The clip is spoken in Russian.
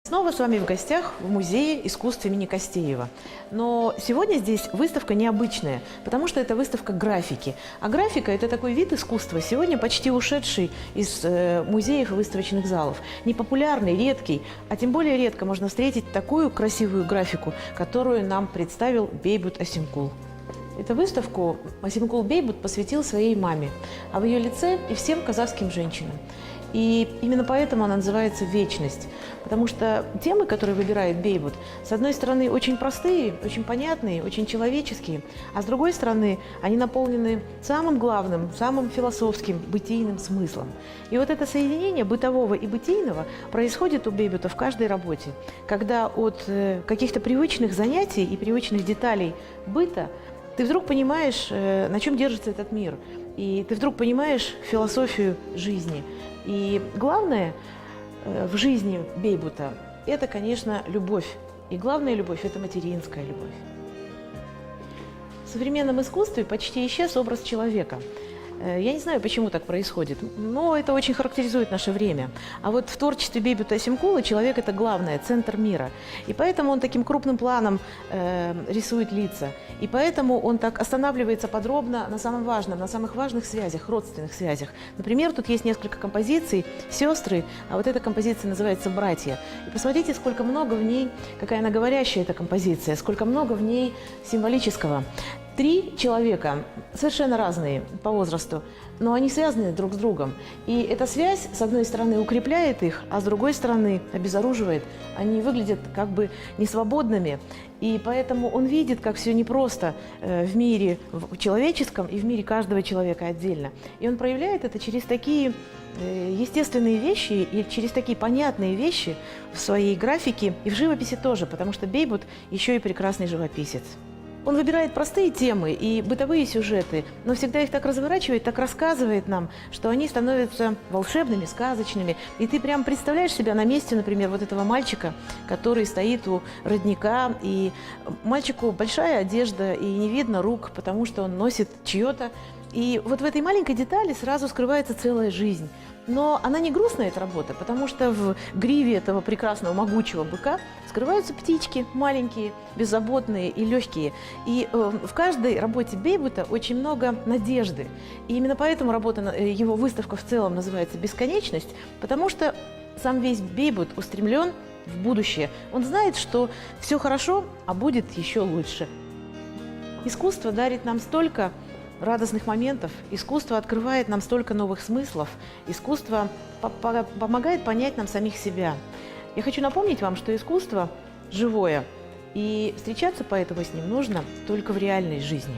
Снова с вами в гостях в Музее искусств имени Костеева. Но сегодня здесь выставка необычная, потому что это выставка графики. А графика – это такой вид искусства, сегодня почти ушедший из музеев и выставочных залов. Непопулярный, редкий, а тем более редко можно встретить такую красивую графику, которую нам представил Бейбут Асемкул. Эту выставку Асемкул Бейбут посвятил своей маме, а в ее лице и всем казахским женщинам. И именно поэтому она называется «Вечность», потому что темы, которые выбирает Бейбут, с одной стороны, очень простые, очень понятные, очень человеческие, а с другой стороны, они наполнены самым главным, самым философским, бытийным смыслом. И вот это соединение бытового и бытийного происходит у Бейбута в каждой работе, когда от каких-то привычных занятий и привычных деталей быта ты вдруг понимаешь, на чем держится этот мир, и ты вдруг понимаешь философию жизни. И главное в жизни Бейбута – это, конечно, любовь. И главная любовь – это материнская любовь. В современном искусстве почти исчез образ человека. Я не знаю, почему так происходит, но это очень характеризует наше время. А вот в творчестве Бейбута Асемкула человек – это главное, центр мира. И поэтому он таким крупным планом рисует лица. И поэтому он так останавливается подробно на самом важном, на самых важных связях, родственных связях. Например, тут есть несколько композиций «Сестры», а вот эта композиция называется «Братья». И посмотрите, сколько много в ней, какая она говорящая эта композиция, сколько много в ней символического. Три человека, совершенно разные по возрасту, но они связаны друг с другом. И эта связь, с одной стороны, укрепляет их, а с другой стороны, обезоруживает. Они выглядят как бы несвободными. И поэтому он видит, как все непросто в мире в человеческом и в мире каждого человека отдельно. И он проявляет это через такие естественные вещи и через такие понятные вещи в своей графике и в живописи тоже, потому что Бейбут еще и прекрасный живописец. Он выбирает простые темы и бытовые сюжеты, но всегда их так разворачивает, так рассказывает нам, что они становятся волшебными, сказочными. И ты прям представляешь себя на месте, например, вот этого мальчика, который стоит у родника, и мальчику большая одежда, и не видно рук, потому что он носит чье-то. И вот в этой маленькой детали сразу скрывается целая жизнь. Но она не грустная, эта работа, потому что в гриве этого прекрасного могучего быка скрываются птички маленькие, беззаботные и легкие. И в каждой работе Бейбута очень много надежды. И именно поэтому его выставка в целом называется «Бесконечность», потому что сам весь Бейбут устремлен в будущее. Он знает, что все хорошо, а будет еще лучше. Искусство дарит нам столько радостных моментов, искусство открывает нам столько новых смыслов, искусство помогает понять нам самих себя. Я хочу напомнить вам, что искусство живое, и встречаться поэтому с ним нужно только в реальной жизни.